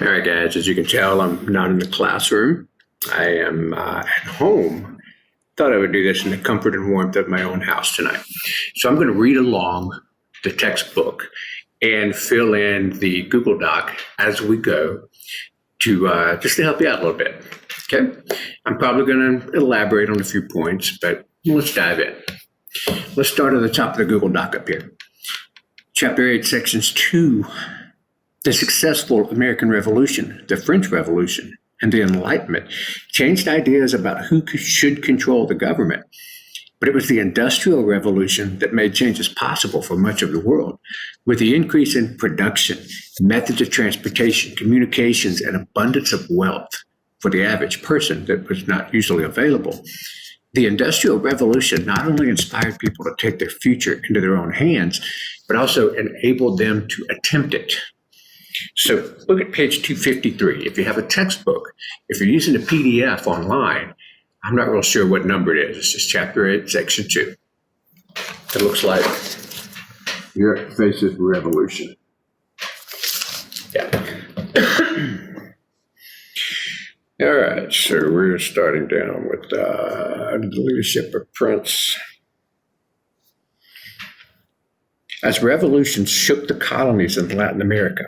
All right, guys, as you can tell, I'm not in the classroom. I am at home. Thought I would do this in the comfort and warmth of my own house tonight. So I'm going to read along the textbook and fill in the Google Doc as we go to just to help you out a little bit. Okay? I'm probably going to elaborate on a few points, but let's dive in. Let's start at the top of the Google Doc up here. Chapter 8, Sections 2. The successful American Revolution, the French Revolution, and the Enlightenment changed ideas about who should control the government. But it was the Industrial Revolution that made changes possible for much of the world. With the increase in production, methods of transportation, communications, and abundance of wealth for the average person that was not usually available, the Industrial Revolution not only inspired people to take their future into their own hands, but also enabled them to attempt it. So look at page 253. If you have a textbook, if you're using a PDF online, I'm not real sure what number it is. It's just chapter 8, section 2. It looks like Europe faces revolution. Yeah. All right, so we're starting down with the leadership of Prince. As revolutions shook the colonies in Latin America,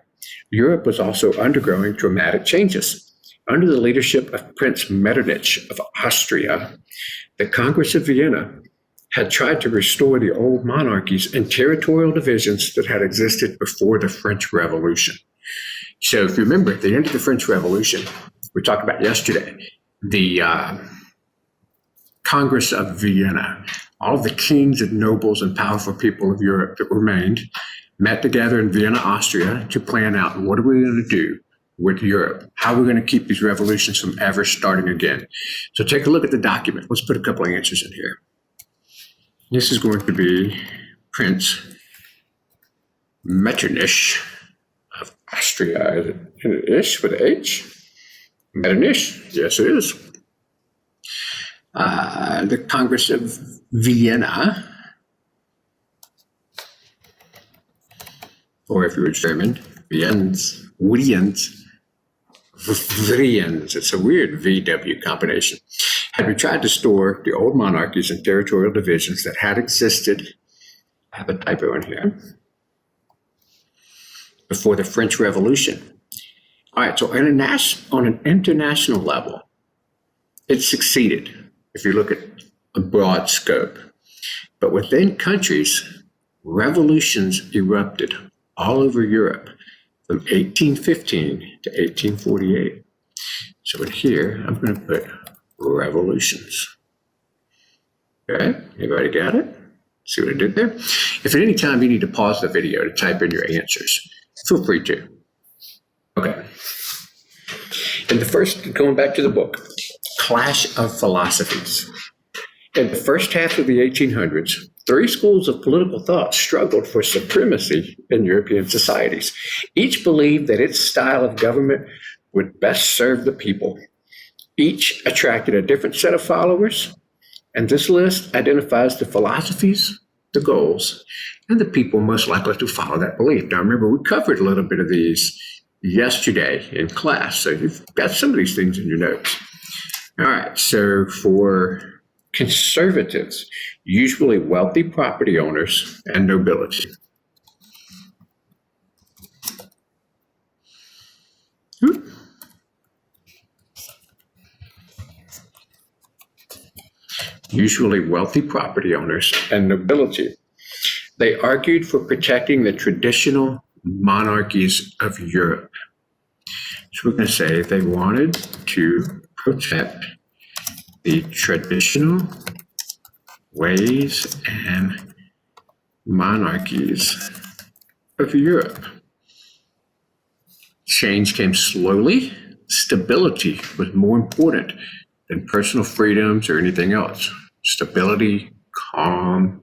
Europe was also undergoing dramatic changes. Under the leadership of Prince Metternich of Austria, the Congress of Vienna had tried to restore the old monarchies and territorial divisions that had existed before the French Revolution. So if you remember, at the end of the French Revolution, we talked about yesterday, the Congress of Vienna, all of the kings and nobles and powerful people of Europe that remained, met together in Vienna, Austria, to plan out what are we going to do with Europe? How are we going to keep these revolutions from ever starting again? So take a look at the document. Let's put a couple of answers in here. This is going to be Prince Metternich of Austria. Is it ish with an H? Metternich? Yes, it is. The Congress of Vienna, or if you were German, Wiens. It's a weird VW combination. Had we tried to store the old monarchies and territorial divisions that had existed, I have a typo in here, before the French Revolution. All right, so on an international level, it succeeded, if you look at a broad scope. But within countries, revolutions erupted all over Europe from 1815 to 1848. So in here, I'm going to put revolutions. Okay, everybody got it? See what I did there? If at any time you need to pause the video to type in your answers, feel free to. Okay. And the first, going back to the book, Clash of Philosophies. In the first half of the 1800s, three schools of political thought struggled for supremacy in European societies. Each believed that its style of government would best serve the people. Each attracted a different set of followers, and this list identifies the philosophies, the goals, and the people most likely to follow that belief. Now, remember, we covered a little bit of these yesterday in class, so you've got some of these things in your notes. All right, so for conservatives, usually wealthy property owners and nobility. Usually wealthy property owners and nobility. They argued for protecting the traditional monarchies of Europe. So we're going to say they wanted to protect the traditional ways and monarchies of Europe. Change came slowly. Stability was more important than personal freedoms or anything else. Stability, calm,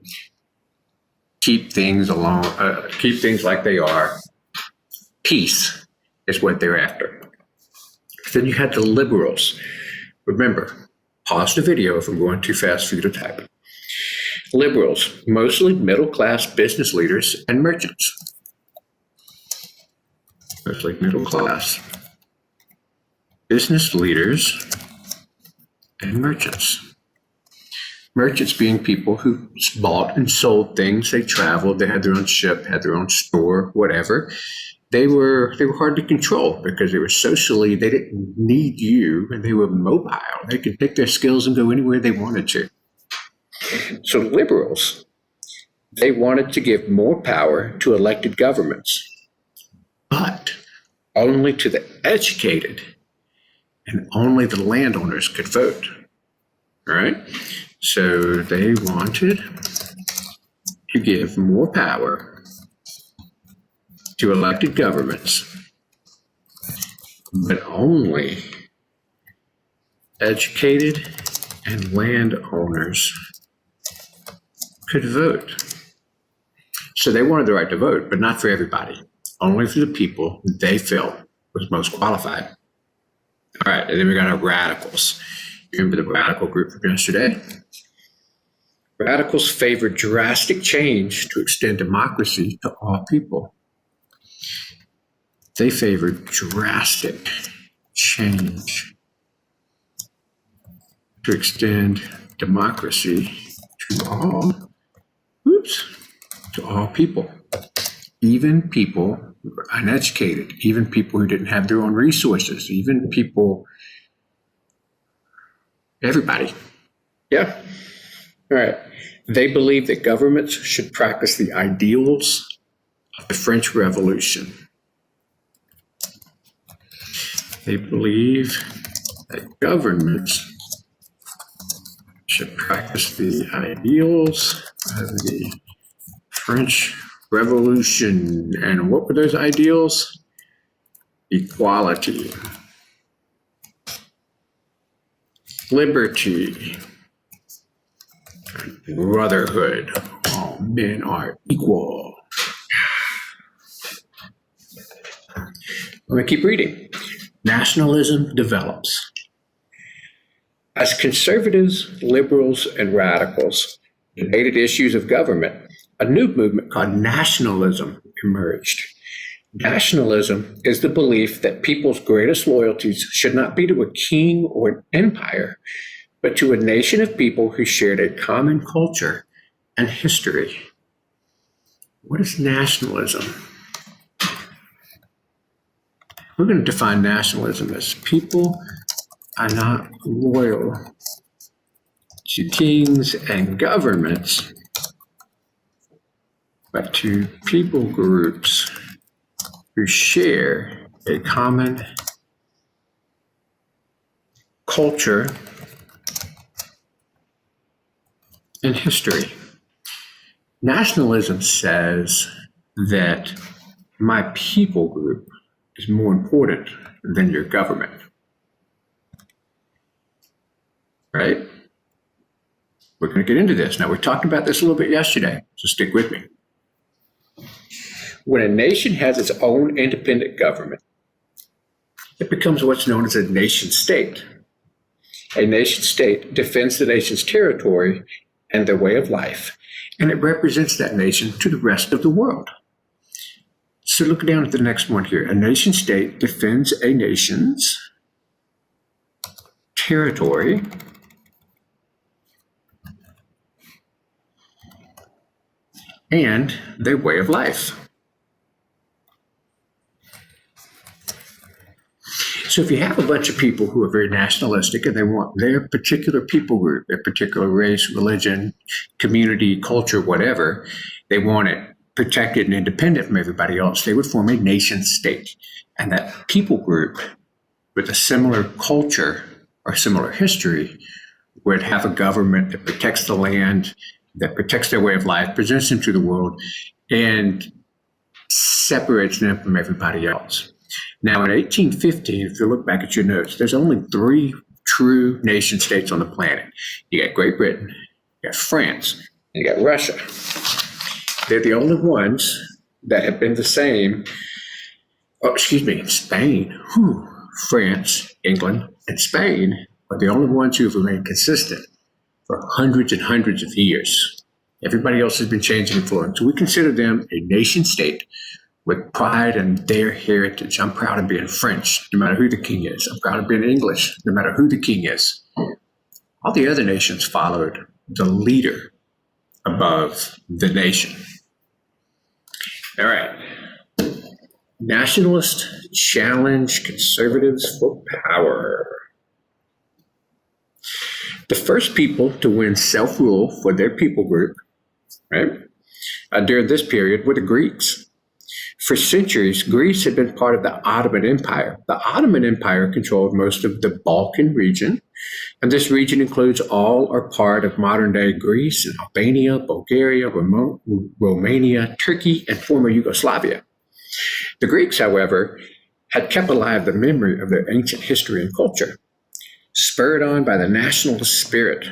keep things like they are. Peace is what they're after. Then you had the liberals. Remember, pause the video if I'm going too fast for you to type. Liberals, mostly middle-class business leaders and merchants. Mostly middle class business leaders, and merchants. Merchants being people who bought and sold things. They traveled, they had their own ship, had their own store, whatever. They were hard to control because they were socially, they didn't need you, and they were mobile. They could take their skills and go anywhere they wanted to. So liberals, they wanted to give more power to elected governments, but only to the educated, and only the landowners could vote. All right? So they wanted to give more power to elected governments, but only educated and landowners could vote. So they wanted the right to vote, but not for everybody, only for the people they felt was most qualified. All right, and then we got our radicals. Remember the radical group from yesterday? Radicals favor drastic change to extend democracy to all people. They favor drastic change to extend democracy to all people, even people who are uneducated, even people who didn't have their own resources, even people, everybody. Yeah. All right. They believe that governments should practice the ideals of the French Revolution. They believe that governments should practice the ideals of the French Revolution. And what were those ideals? Equality, liberty, brotherhood. All men are equal. I'm going to keep reading. Nationalism develops. As conservatives, liberals, and radicals debated issues of government, a new movement called nationalism emerged. Nationalism is the belief that people's greatest loyalties should not be to a king or an empire, but to a nation of people who shared a common culture and history. What is nationalism? We're going to define nationalism as people are not loyal to kings and governments, but to people groups who share a common culture and history. Nationalism says that my people group is more important than your government. Right? We're going to get into this. Now, we talked about this a little bit yesterday, so stick with me. When a nation has its own independent government, it becomes what's known as a nation state. A nation state defends the nation's territory and their way of life, and it represents that nation to the rest of the world. So look down at the next one here. A nation state defends a nation's territory and their way of life. So if you have a bunch of people who are very nationalistic and they want their particular people group, their particular race, religion, community, culture, whatever, they want it protected and independent from everybody else, they would form a nation state. And that people group with a similar culture or similar history would have a government that protects the land, that protects their way of life, presents them to the world, and separates them from everybody else. Now, in 1815, if you look back at your notes, there's only 3 true nation states on the planet. You got Great Britain, you got France, and you got Russia. They're the only ones that have been the same. Spain, France, England, and Spain are the only ones who have remained consistent for hundreds and hundreds of years. Everybody else has been changing and flowing. So we consider them a nation state with pride in their heritage. I'm proud of being French, no matter who the king is. I'm proud of being English, no matter who the king is. All the other nations followed the leader above the nation. All right. Nationalists challenge conservatives for power. The first people to win self-rule for their people group, right, during this period were the Greeks. For centuries, Greece had been part of the Ottoman Empire. The Ottoman Empire controlled most of the Balkan region, and this region includes all or part of modern-day Greece and Albania, Bulgaria, Romania, Turkey, and former Yugoslavia. The Greeks, however, had kept alive the memory of their ancient history and culture. Spurred on by the nationalist spirit,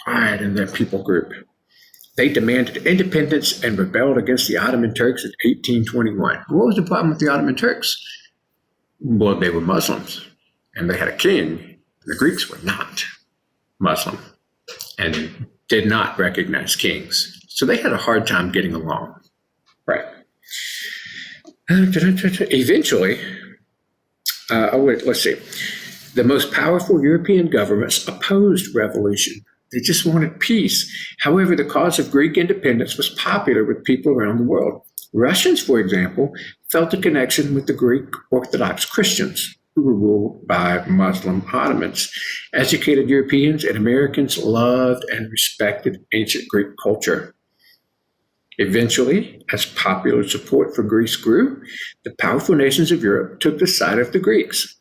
pride in their people group, they demanded independence and rebelled against the Ottoman Turks in 1821. What was the problem with the Ottoman Turks? Well, they were Muslims, and they had a king. The Greeks were not Muslim and did not recognize kings. So they had a hard time getting along. Right. Eventually, let's see. The most powerful European governments opposed revolution. They just wanted peace. However, the cause of Greek independence was popular with people around the world. Russians, for example, felt a connection with the Greek Orthodox Christians, who were ruled by Muslim Ottomans. Educated Europeans and Americans loved and respected ancient Greek culture. Eventually, as popular support for Greece grew, the powerful nations of Europe took the side of the Greeks.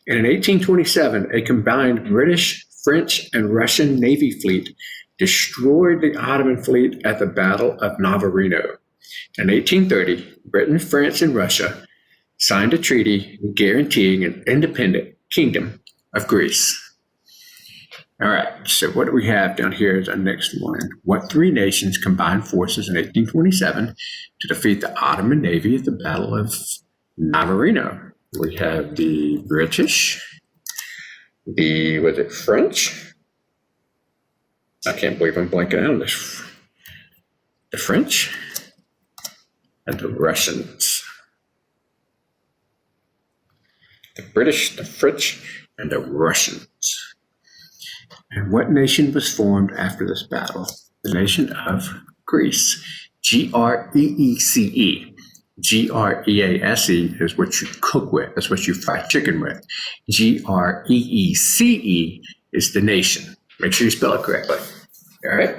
And in 1827, a combined British, French, and Russian Navy fleet destroyed the Ottoman fleet at the Battle of Navarino. In 1830, Britain, France, and Russia signed a treaty guaranteeing an independent kingdom of Greece. All right, so what do we have down here is our next one. What three nations combined forces in 1827 to defeat the Ottoman Navy at the Battle of Navarino? We have the British, was it French? I can't believe I'm blanking out on this. The French and the Russians. The British, the French, and the Russians. And what nation was formed after this battle? The nation of Greece. Greece. Grease is what you cook with. That's what you fry chicken with. Greece is the nation. Make sure you spell it correctly. All right?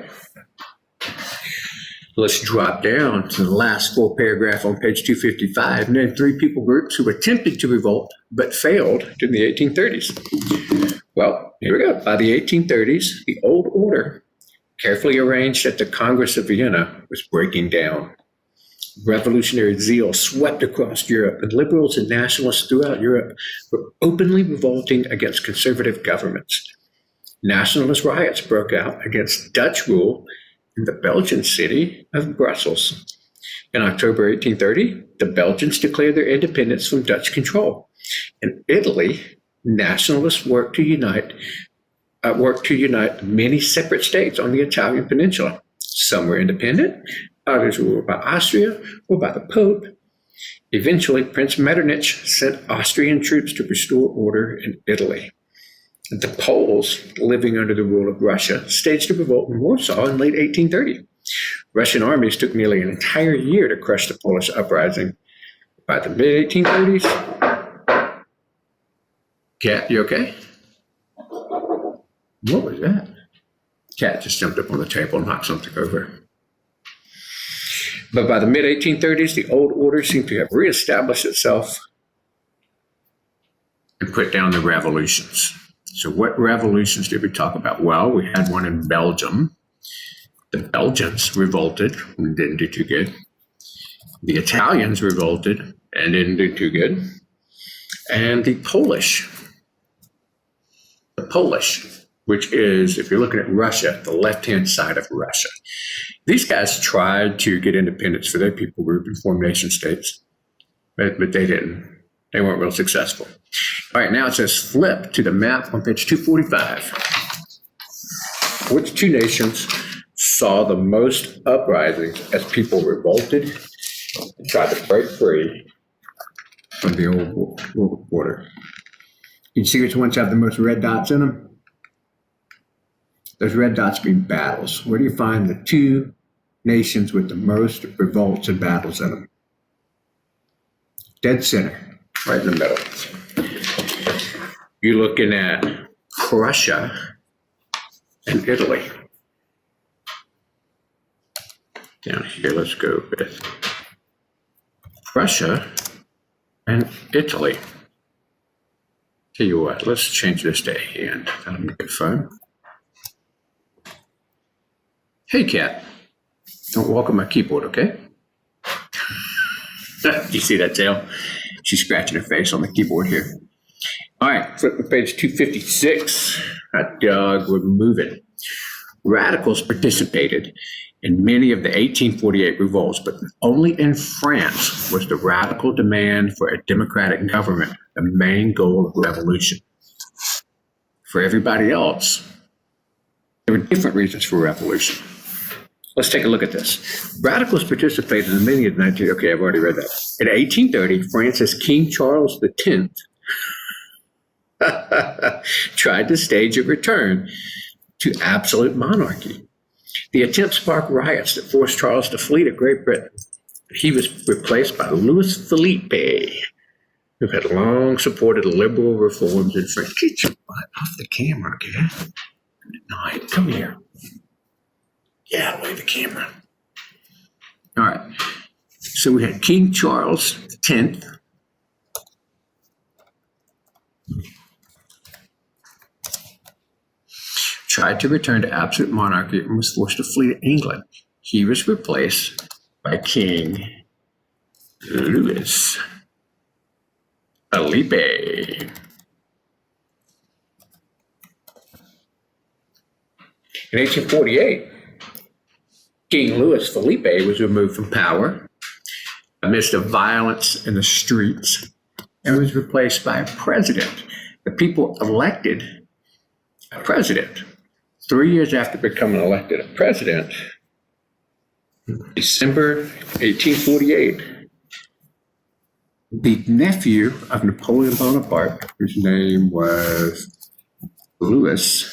Let's drop down to the last full paragraph on page 255. Name three people groups who attempted to revolt but failed in the 1830s. Well, here we go. By the 1830s, the old order, carefully arranged at the Congress of Vienna, was breaking down. Revolutionary zeal swept across Europe, and liberals and nationalists throughout Europe were openly revolting against conservative governments. Nationalist riots broke out against Dutch rule in the Belgian city of Brussels. In October 1830, the Belgians declared their independence from Dutch control. In Italy, nationalists worked to unite many separate states on the Italian peninsula. Some were independent, others were ruled by Austria or by the Pope. Eventually, Prince Metternich sent Austrian troops to restore order in Italy. The Poles, living under the rule of Russia, staged a revolt in Warsaw in late 1830. Russian armies took nearly an entire year to crush the Polish uprising. By the mid-1830s, Cat, you okay? What was that? Cat just jumped up on the table and knocked something over. But by the mid-1830s, the old order seemed to have reestablished itself and put down the revolutions. So what revolutions did we talk about? Well, we had one in Belgium. The Belgians revolted and didn't do too good. The Italians revolted and didn't do too good. And the Polish, which is, if you're looking at Russia, the left-hand side of Russia. These guys tried to get independence for their people group and form nation states, but they didn't. They weren't real successful. All right, now it says flip to the map on page 245. Which two nations saw the most uprisings as people revolted tried to break free from the old world order. You see which ones have the most red dots in them? Those red dots mean battles. Where do you find the two nations with the most revolts and battles in them? Dead center, right in the middle. You're looking at Prussia and Italy. Down here, let's go with Prussia and Italy. Tell you what, let's change this to hand. That'll make it fun. Hey, cat, don't walk on my keyboard, okay? Do you see that tail? She's scratching her face on the keyboard here. All right, flip to page 256. That dog, we're moving. Radicals participated in many of the 1848 revolts, but only in France was the radical demand for a democratic government the main goal of revolution. For everybody else, there were different reasons for revolution. Let's take a look at this. Radicals participated in many of the 19... Okay, I've already read that. In 1830, France's King Charles X tried to stage a return to absolute monarchy. The attempt sparked riots that forced Charles to flee to Great Britain. He was replaced by Louis Philippe, who had long supported liberal reforms in France. Get your butt off the camera, kid. No, come here. Yeah, away the camera. All right. So we had King Charles X. Tried to return to absolute monarchy and was forced to flee to England. He was replaced by King Louis Philippe. In 1848, King Louis Philippe was removed from power amidst the violence in the streets and was replaced by a president. The people elected a president. 3 years after becoming elected a president, December 1848, the nephew of Napoleon Bonaparte, whose name was Louis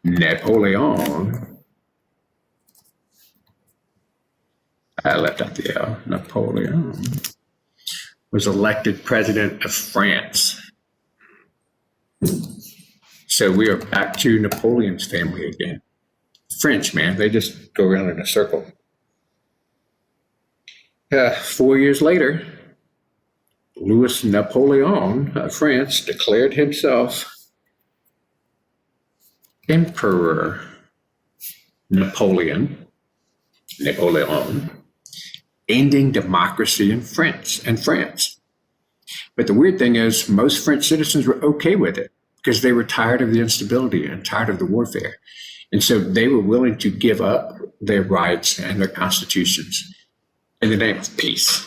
Napoleon, I left out the L, Napoleon, was elected president of France. So we are back to Napoleon's family again. French, man, they just go around in a circle. 4 years later, Louis Napoleon of France declared himself Emperor Napoleon, ending democracy in France. But the weird thing is, most French citizens were okay with it because they were tired of the instability and tired of the warfare. And so they were willing to give up their rights and their constitutions in the name of peace.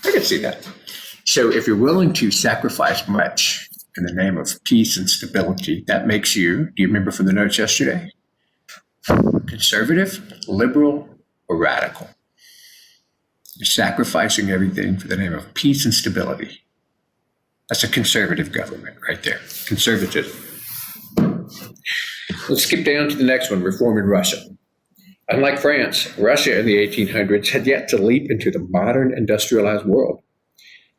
I can see that. So if you're willing to sacrifice much in the name of peace and stability, that makes you, do you remember from the notes yesterday? Conservative, liberal, or radical? You're sacrificing everything for the name of peace and stability. That's a conservative government right there. Conservatism. Let's skip down to the next one, reform in Russia. Unlike France, Russia in the 1800s had yet to leap into the modern industrialized world.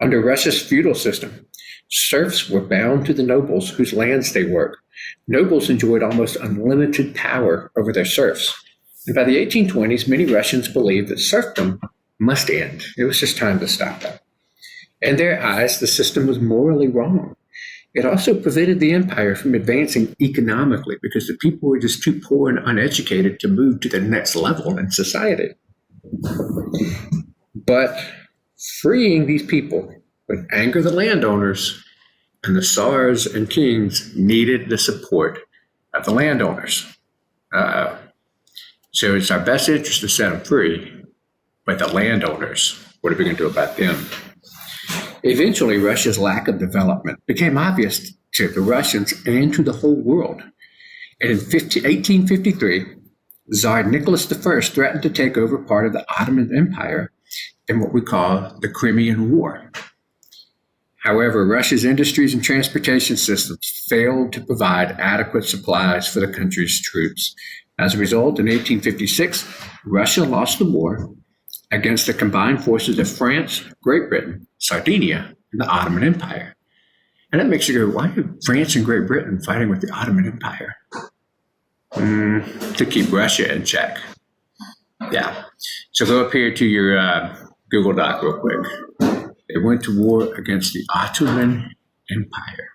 Under Russia's feudal system, serfs were bound to the nobles whose lands they worked. Nobles enjoyed almost unlimited power over their serfs. And by the 1820s, many Russians believed that serfdom must end. It was just time to stop that. In their eyes, the system was morally wrong. It also prevented the empire from advancing economically because the people were just too poor and uneducated to move to the next level in society. But freeing these people would anger the landowners, and the Tsars and kings needed the support of the landowners. So it's our best interest to set them free, but the landowners, what are we going to do about them? Eventually, Russia's lack of development became obvious to the Russians and to the whole world. And in 1853, Tsar Nicholas I threatened to take over part of the Ottoman Empire in what we call the Crimean War. However, Russia's industries and transportation systems failed to provide adequate supplies for the country's troops. As a result, in 1856, Russia lost the war against the combined forces of France, Great Britain, Sardinia, and the Ottoman Empire. And that makes you go, why are France and Great Britain fighting with the Ottoman Empire? To keep Russia in check. Yeah. So go up here to your Google Doc real quick. They went to war against the Ottoman Empire.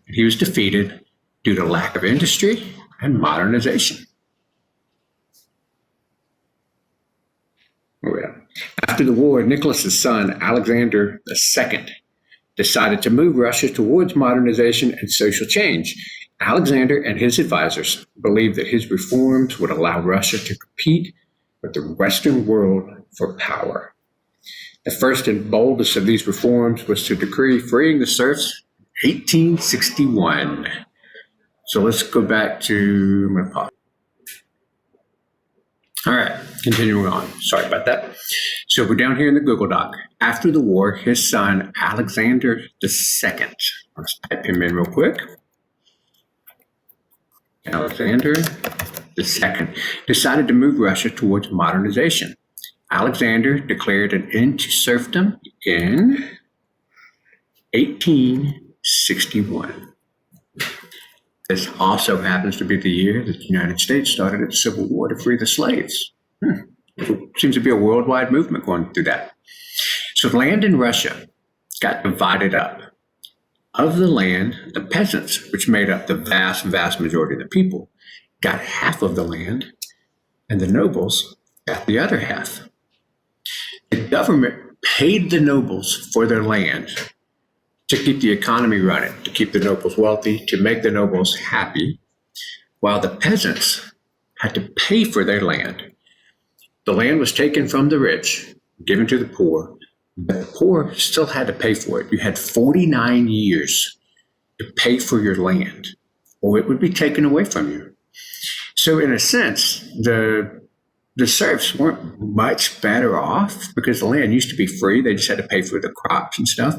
And he was defeated due to lack of industry and modernization. Oh, yeah. After the war, Nicholas's son, Alexander II, decided to move Russia towards modernization and social change. Alexander and his advisors believed that his reforms would allow Russia to compete with the Western world for power. The first and boldest of these reforms was to decree freeing the serfs in 1861. So let's go back to my pause. All right, continuing on. Sorry about that. So we're down here in the Google Doc. After the war, his son, Alexander II, let's type him in real quick. Alexander II decided to move Russia towards modernization. Alexander declared an end to serfdom in 1861. This also happens to be the year that the United States started its Civil War to free the slaves. It seems to be a worldwide movement going through that. So land in Russia got divided up. Of the land, the peasants, which made up the vast majority of the people, got half of the land, and the nobles got the other half. The government paid the nobles for their land to keep the economy running, to keep the nobles wealthy, to make the nobles happy, while the peasants had to pay for their land. The land was taken from the rich, given to the poor, but the poor still had to pay for it. You had 49 years to pay for your land, or it would be taken away from you. So in a sense, the serfs weren't much better off because the land used to be free. They just had to pay for the crops and stuff.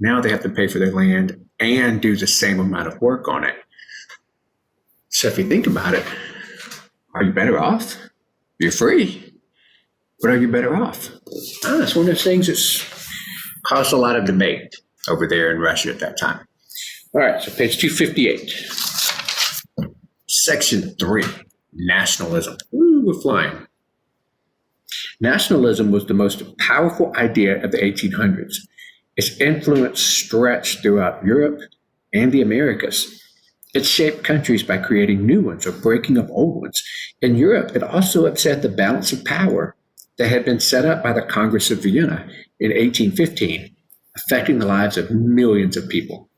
Now they have to pay for their land and do the same amount of work on it. So if you think about it, are you better off? You're free, but are you better off? That's one of those things that's caused a lot of debate over there in Russia at that time. All right, so page 258. Section 3, nationalism. Ooh, we're flying. Nationalism was the most powerful idea of the 1800s. Its influence stretched throughout Europe and the Americas. It shaped countries by creating new ones or breaking up old ones. In Europe, it also upset the balance of power that had been set up by the Congress of Vienna in 1815, affecting the lives of millions of people.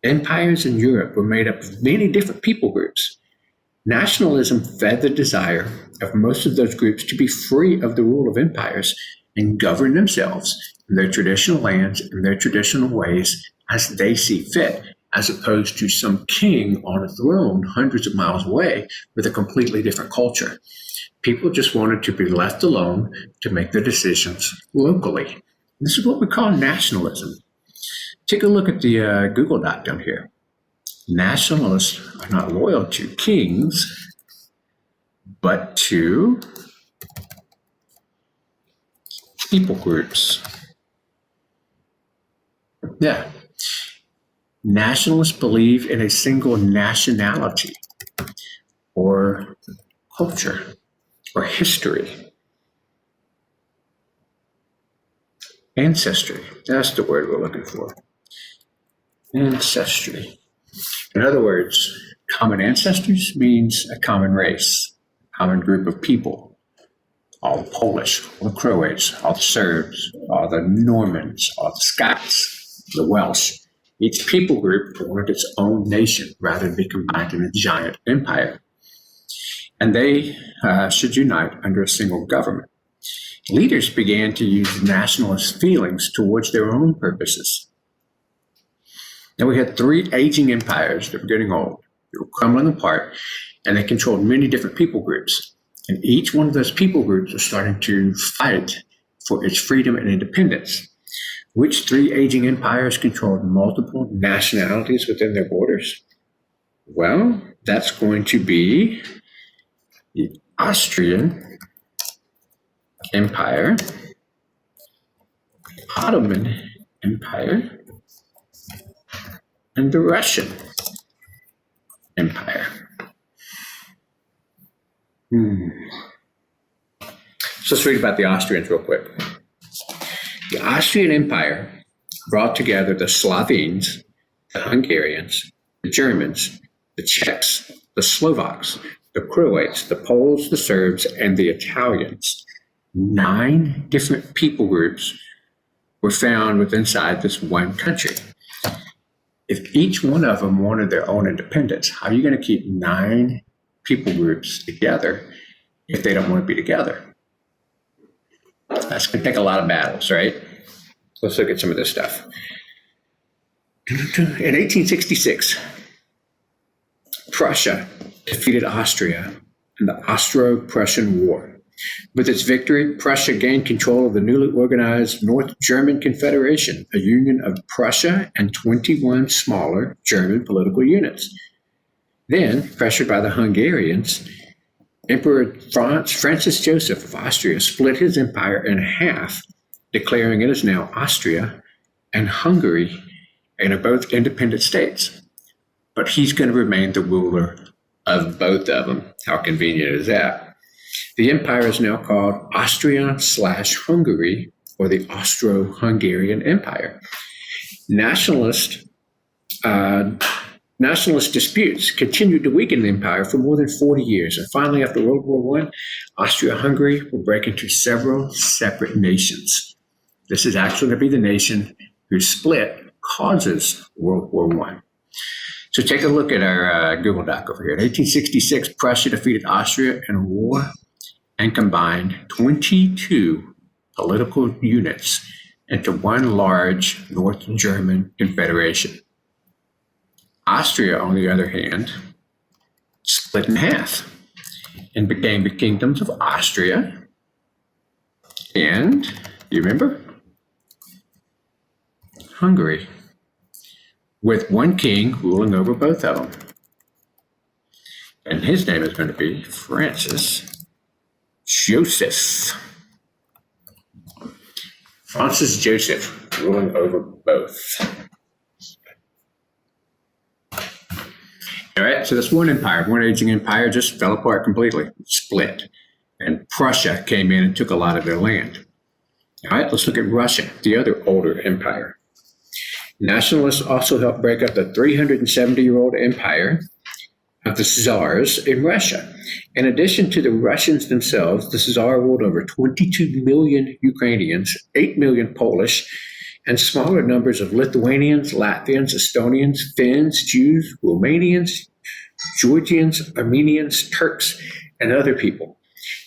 Empires in Europe were made up of many different people groups. Nationalism fed the desire of most of those groups to be free of the rule of empires and govern themselves in their traditional lands and their traditional ways as they see fit, as opposed to some king on a throne hundreds of miles away with a completely different culture. People just wanted to be left alone to make their decisions locally. This is what we call nationalism. Take a look at the Google Doc down here. Nationalists are not loyal to kings, but to people groups. Yeah. Nationalists believe in a single nationality or culture or history. Ancestry. That's the word we're looking for. Ancestry. In other words, common ancestors means a common race, a common group of people. All the Polish, all the Croats, all the Serbs, all the Normans, all the Scots, the Welsh. Each people group wanted its own nation rather than be combined in a giant empire. And they should unite under a single government. Leaders began to use nationalist feelings towards their own purposes. Now we had three aging empires that were getting old. They were crumbling apart, and they controlled many different people groups. And each one of those people groups was starting to fight for its freedom and independence. Which three aging empires controlled multiple nationalities within their borders? Well, that's going to be the Austrian Empire, Ottoman Empire, and the Russian Empire. So let's read about the Austrians real quick. The Austrian Empire brought together the Slovenes, the Hungarians, the Germans, the Czechs, the Slovaks, the Croats, the Poles, the Serbs, and the Italians. 9 different people groups were found within inside this one country. If each one of them wanted their own independence, how are you going to keep 9 people groups together if they don't want to be together? That's going to take a lot of battles, right? Let's look at some of this stuff. In 1866, Prussia defeated Austria in the Austro-Prussian War. With its victory, Prussia gained control of the newly organized North German Confederation, a union of Prussia and 21 smaller German political units. Then, pressured by the Hungarians, Emperor Francis Joseph of Austria split his empire in half, declaring it as now Austria and Hungary, and are both independent states. But he's going to remain the ruler of both of them. How convenient is that? The empire is now called Austria/Hungary, or the Austro-Hungarian Empire. Nationalist disputes continued to weaken the empire for more than 40 years. And finally, after World War I, Austria-Hungary will break into several separate nations. This is actually going to be the nation whose split causes World War I. So take a look at our Google Doc over here. In 1866, Prussia defeated Austria in a war and combined 22 political units into one large North German Confederation. Austria, on the other hand, split in half and became the kingdoms of Austria and, you remember, Hungary, with one king ruling over both of them. And his name is going to be Francis Joseph. Francis Joseph ruling over both. All right, so this one empire, one aging empire, just fell apart completely, split. And Prussia came in and took a lot of their land. All right, let's look at Russia, the other older empire. Nationalists also helped break up the 370-year-old empire of the Tsars in Russia. In addition to the Russians themselves, the Tsar ruled over 22 million Ukrainians, 8 million Polish, and smaller numbers of Lithuanians, Latvians, Estonians, Finns, Jews, Romanians, Georgians, Armenians, Turks, and other people.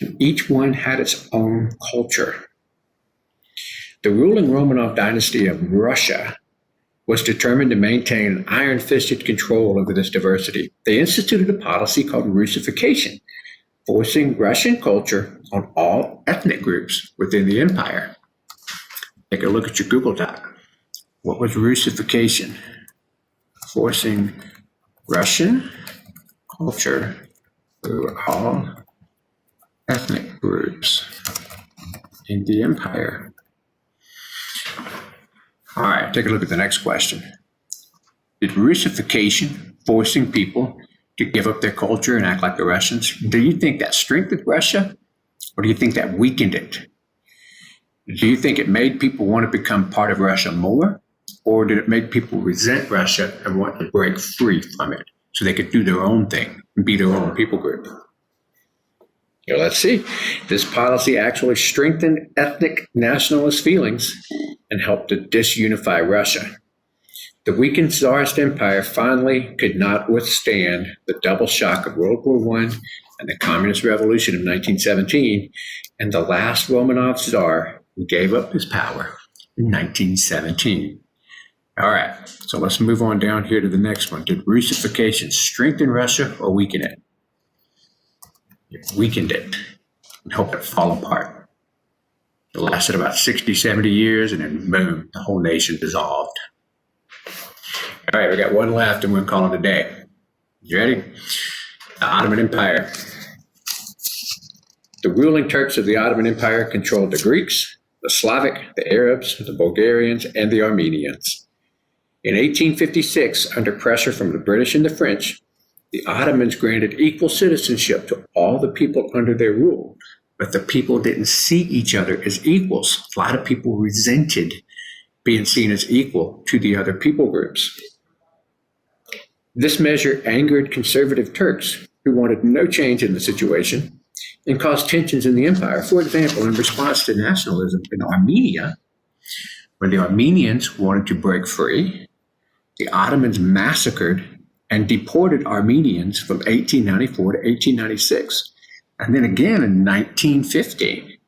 And each one had its own culture. The ruling Romanov dynasty of Russia was determined to maintain an iron-fisted control over this diversity. They instituted a policy called Russification, forcing Russian culture on all ethnic groups within the empire. Take a look at your Google Doc. What was Russification? Forcing Russian culture through all ethnic groups in the empire. All right, take a look at the next question. Did Russification, forcing people to give up their culture and act like the Russians, do you think that strengthened Russia, or do you think that weakened it? Do you think it made people want to become part of Russia more, or did it make people resent Russia and want to break free from it so they could do their own thing and be their own people group? Here, let's see. This policy actually strengthened ethnic nationalist feelings and helped to disunify Russia. The weakened Tsarist Empire finally could not withstand the double shock of World War I and the Communist Revolution of 1917, and the last Romanov Tsar gave up his power in 1917. All right, so let's move on down here to the next one. Did Russification strengthen Russia or weaken it? It weakened it and helped it fall apart. It lasted about 60, 70 years, and then boom, the whole nation dissolved. All right, we got one left, and we'll call it a day. You ready? The Ottoman Empire. The ruling Turks of the Ottoman Empire controlled the Greeks, the Slavic, the Arabs, the Bulgarians, and the Armenians. In 1856, under pressure from the British and the French, the Ottomans granted equal citizenship to all the people under their rule, but the people didn't see each other as equals. A lot of people resented being seen as equal to the other people groups. This measure angered conservative Turks who wanted no change in the situation and caused tensions in the empire. For example, in response to nationalism in Armenia, when the Armenians wanted to break free, the Ottomans massacred and deported Armenians from 1894 to 1896, and then again in 1950.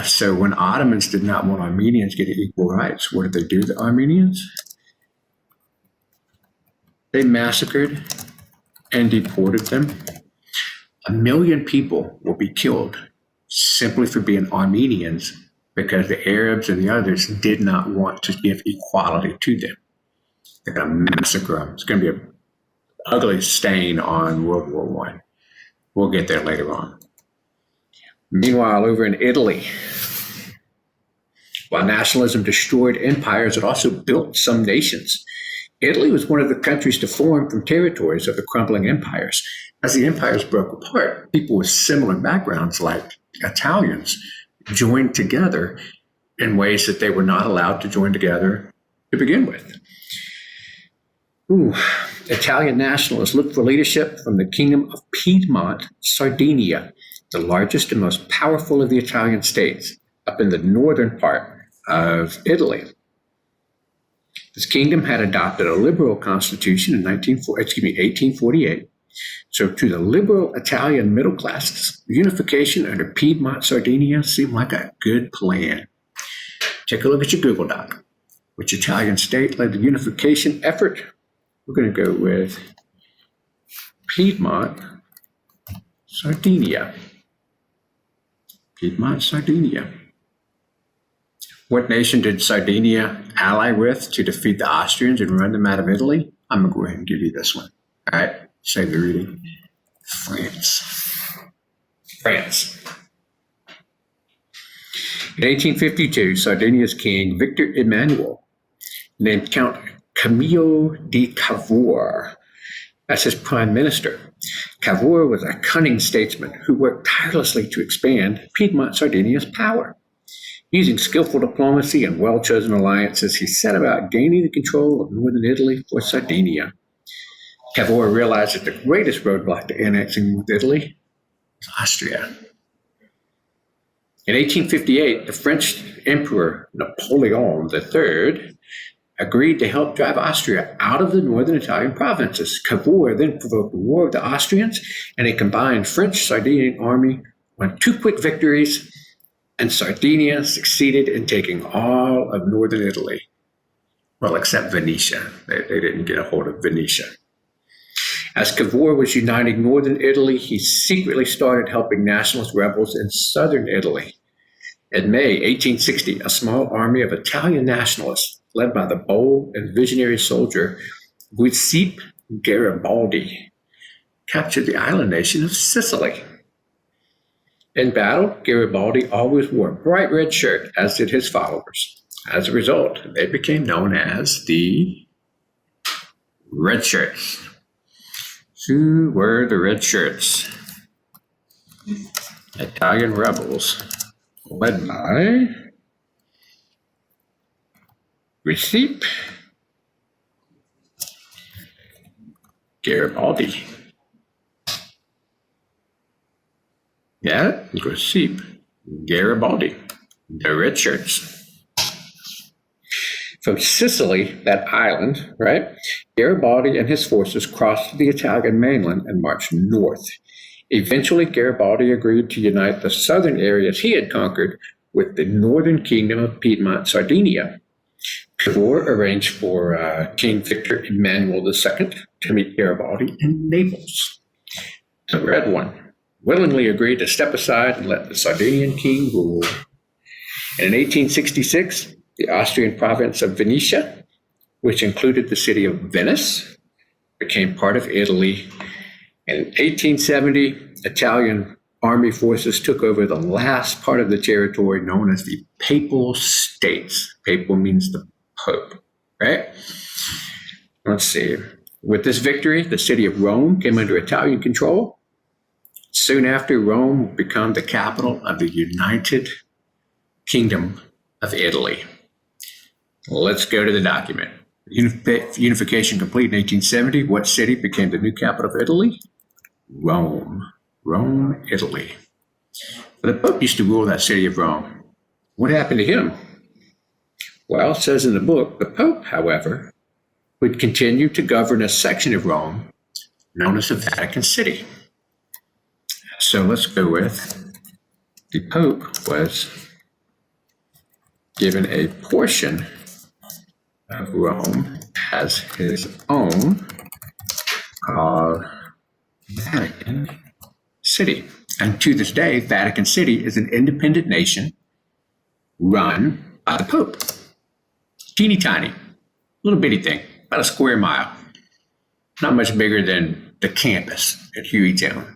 So when Ottomans did not want Armenians getting equal rights, what did they do to the Armenians? They massacred and deported them. 1 million people will be killed simply for being Armenians because the Arabs and the others did not want to give equality to them. They're going to massacre them. It's going to be an ugly stain on World War I. We'll get there later on. Meanwhile, over in Italy, while nationalism destroyed empires, it also built some nations. Italy was one of the countries to form from territories of the crumbling empires. As the empires broke apart, people with similar backgrounds, like Italians, joined together in ways that they were not allowed to join together to begin with. Italian nationalists looked for leadership from the Kingdom of Piedmont, Sardinia, the largest and most powerful of the Italian states, up in the northern part of Italy. This kingdom had adopted a liberal constitution in 1848. So to the liberal Italian middle classes, unification under Piedmont, Sardinia seemed like a good plan. Take a look at your Google Doc. Which Italian state led the unification effort? We're going to go with Piedmont, Sardinia. Piedmont, Sardinia. What nation did Sardinia ally with to defeat the Austrians and run them out of Italy? I'm going to go ahead and give you this one. All right, save the reading. France. In 1852, Sardinia's king, Victor Emmanuel, named Count Camillo de Cavour as his prime minister. Cavour was a cunning statesman who worked tirelessly to expand Piedmont Sardinia's power. Using skillful diplomacy and well-chosen alliances, he set about gaining the control of northern Italy for Sardinia. Cavour realized that the greatest roadblock to annexing North Italy was Austria. In 1858, the French Emperor Napoleon III agreed to help drive Austria out of the northern Italian provinces. Cavour then provoked a war with the Austrians, and a combined French-Sardinian army won 2 quick victories, and Sardinia succeeded in taking all of northern Italy. Well, except Venetia. They didn't get a hold of Venetia. As Cavour was uniting northern Italy, he secretly started helping nationalist rebels in southern Italy. In May 1860, a small army of Italian nationalists, led by the bold and visionary soldier Giuseppe Garibaldi, captured the island nation of Sicily. In battle, Garibaldi always wore a bright red shirt, as did his followers. As a result, they became known as the Red Shirts. Who were the Red Shirts? Italian rebels, led by Giuseppe Garibaldi. Yeah, Giuseppe Garibaldi, the Red Shirts. From Sicily, that island, right, Garibaldi and his forces crossed the Italian mainland and marched north. Eventually, Garibaldi agreed to unite the southern areas he had conquered with the northern kingdom of Piedmont, Sardinia. Cavour arranged for King Victor Emmanuel II to meet Garibaldi in Naples. The red one willingly agreed to step aside and let the Sardinian king rule. And in 1866, the Austrian province of Venetia, which included the city of Venice, became part of Italy. In 1870, Italian army forces took over the last part of the territory known as the Papal States. Papal means the Pope, right? Let's see. With this victory, the city of Rome came under Italian control. Soon after, Rome would become the capital of the United Kingdom of Italy. Let's go to the document. Unification complete in 1870. What city became the new capital of Italy? Rome. Rome, Italy. The Pope used to rule that city of Rome. What happened to him? Well, it says in the book, the Pope, however, would continue to govern a section of Rome known as the Vatican City. So let's go with the Pope was given a portion of Rome as his own called Vatican City. And to this day, Vatican City is an independent nation run by the Pope. Teeny tiny, little bitty thing, about a square mile. Not much bigger than the campus at Hueytown.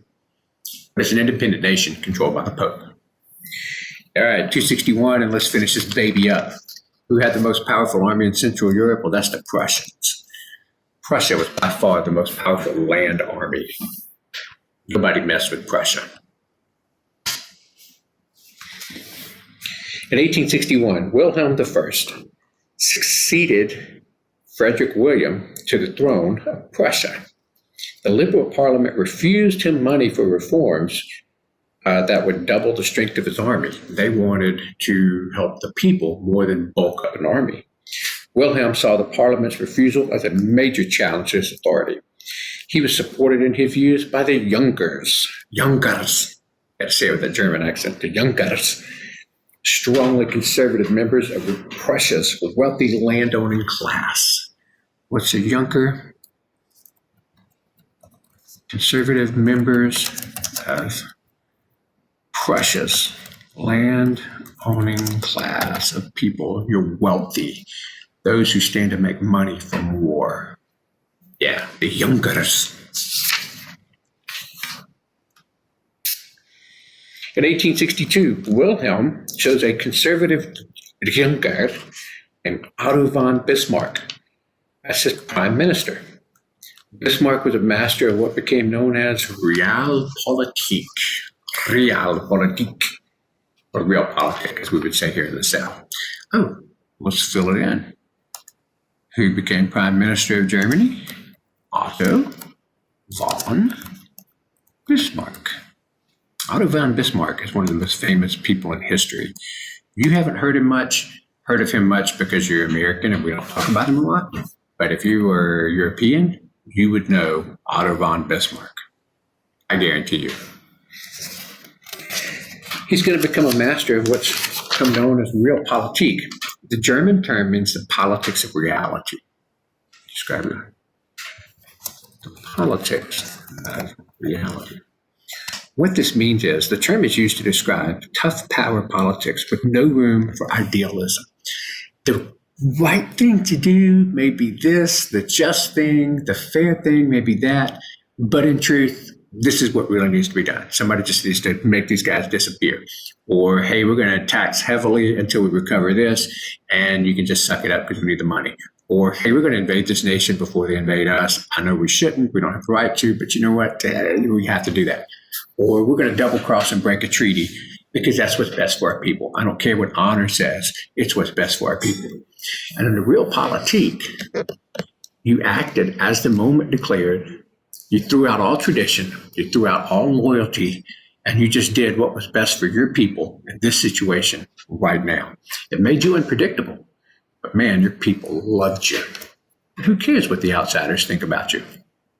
It's an independent nation controlled by the Pope. All right, 261, and let's finish this baby up. Who had the most powerful army in Central Europe? Well, that's the Prussians. Prussia was by far the most powerful land army. Nobody messed with Prussia. In 1861, Wilhelm I succeeded Frederick William to the throne of Prussia. The Liberal Parliament refused him money for reforms that would double the strength of his army. They wanted to help the people more than bulk up an army. Wilhelm saw the Parliament's refusal as a major challenge to his authority. He was supported in his views by the Junkers. Junkers. I say it with a German accent. The Junkers. Strongly conservative members of Prussia's wealthy landowning class. What's a Junker? Conservative members of Prussia's land-owning class of people. You're wealthy. Those who stand to make money from war. Yeah, the Junkers. In 1862, Wilhelm chose a conservative Junker named Otto von Bismarck as his prime minister. Bismarck was a master of what became known as realpolitik. Realpolitik, or realpolitik, as we would say here in the South. Oh, let's fill it in. Who became prime minister of Germany? Otto von Bismarck. Otto von Bismarck is one of the most famous people in history. You haven't heard of him much because you're American and we don't talk about him a lot. But if you were European, you would know Otto von Bismarck. I guarantee you. He's going to become a master of what's become known as realpolitik. The German term means the politics of reality. Describe it. The politics of reality. What this means is the term is used to describe tough power politics with no room for idealism. The right thing to do may be this, the just thing, the fair thing may be that, but in truth, this is what really needs to be done. Somebody just needs to make these guys disappear. Or, hey, we're going to tax heavily until we recover this, and you can just suck it up because we need the money. Or, hey, we're going to invade this nation before they invade us. I know we shouldn't. We don't have the right to, but you know what? We have to do that. Or we're going to double cross and break a treaty because that's what's best for our people. I don't care what honor says. It's what's best for our people. And in the realpolitik, you acted as the moment declared. You threw out all tradition. You threw out all loyalty. And you just did what was best for your people in this situation right now. It made you unpredictable. But man, your people loved you. Who cares what the outsiders think about you?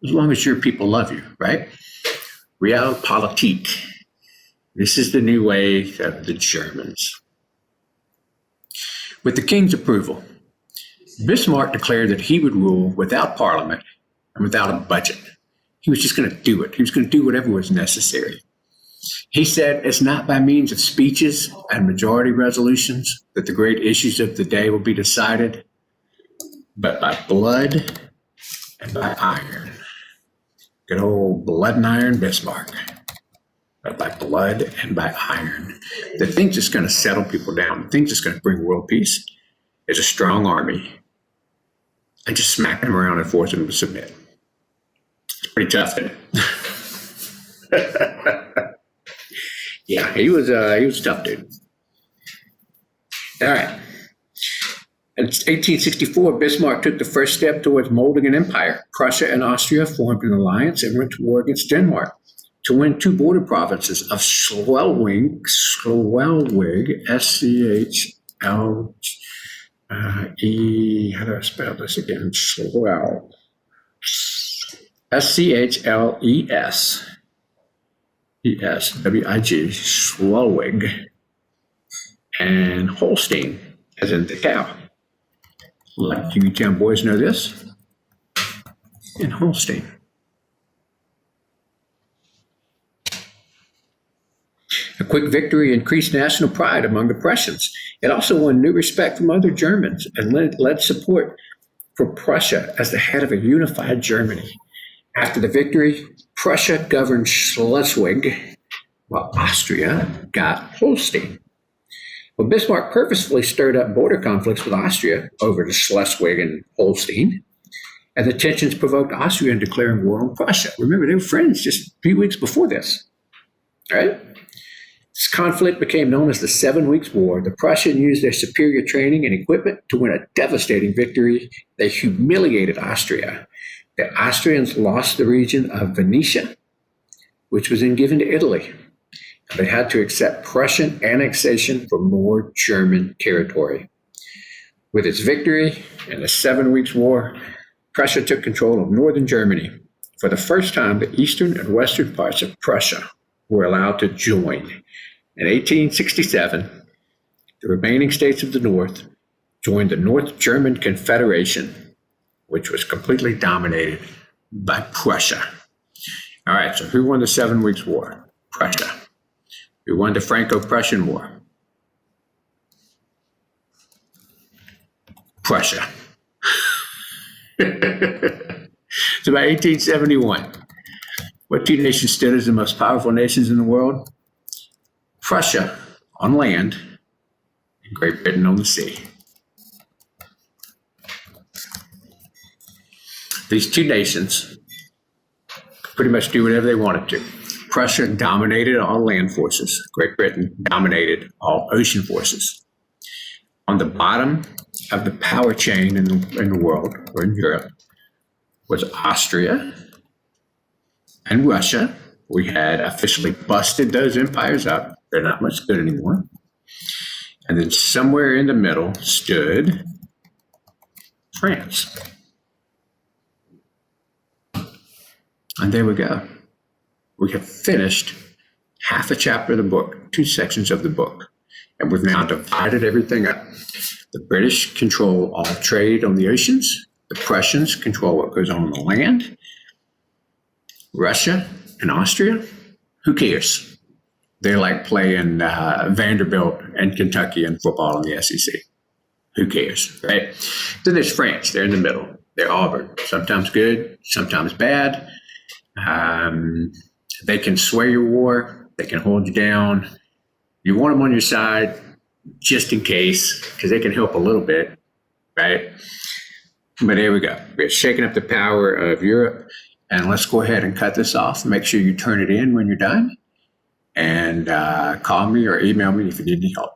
As long as your people love you, right? Realpolitik. This is the new way of the Germans. With the king's approval, Bismarck declared that he would rule without parliament and without a budget. He was just going to do it. He was going to do whatever was necessary. He said it's not by means of speeches and majority resolutions that the great issues of the day will be decided, but by blood and by iron. Good old blood and iron Bismarck. But by blood and by iron. The thing that's going to settle people down, the thing that's going to bring world peace is a strong army. And just smacking them around and forcing them to submit. It's pretty tough, isn't it? Yeah, he was a tough dude. All right. In 1864, Bismarck took the first step towards molding an empire. Prussia and Austria formed an alliance and went to war against Denmark to win two border provinces of Schleswig, S-C-H-L-E, how do I spell this again? S-C-H-L-E-S, E-S-W-I-G, Schleswig, and Holstein, as in the cow. Like Hueytown boys know this, and Holstein. A quick victory increased national pride among the Prussians. It also won new respect from other Germans and led support for Prussia as the head of a unified Germany. After the victory, Prussia governed Schleswig, while Austria got Holstein. Well, Bismarck purposefully stirred up border conflicts with Austria over the Schleswig and Holstein, and the tensions provoked Austria in declaring war on Prussia. Remember, they were friends just a few weeks before this. All right? This conflict became known as the 7 Weeks' War. The Prussians used their superior training and equipment to win a devastating victory. They humiliated Austria. The Austrians lost the region of Venetia, which was then given to Italy. They had to accept Prussian annexation for more German territory. With its victory in the 7 Weeks' War, Prussia took control of northern Germany. For the first time, the eastern and western parts of Prussia were allowed to join. In 1867, the remaining states of the North joined the North German Confederation, which was completely dominated by Prussia. All right, so who won the 7 Weeks' War? Prussia. Who won the Franco-Prussian War? Prussia. So by 1871, what two nations stood as the most powerful nations in the world? Prussia on land and Great Britain on the sea. These two nations could pretty much do whatever they wanted to. Prussia dominated all land forces. Great Britain dominated all ocean forces. On the bottom of the power chain in the world, or in Europe, was Austria and Russia. We had officially busted those empires up. They're not much good anymore. And then somewhere in the middle stood France. And there we go. We have finished half a chapter of the book, 2 sections of the book. And we've now divided everything up. The British control all trade on the oceans. The Prussians control what goes on the land. Russia and Austria, who cares? They're like playing Vanderbilt and Kentucky in football in the SEC. Who cares, right? Then there's France. They're in the middle. They're Auburn. Sometimes good, sometimes bad. They can sway your war. They can hold you down. You want them on your side just in case, because they can help a little bit, right? But there we go. We're shaking up the power of Europe. And let's go ahead and cut this off. Make sure you turn it in when you're done. And call me or email me if you need any help.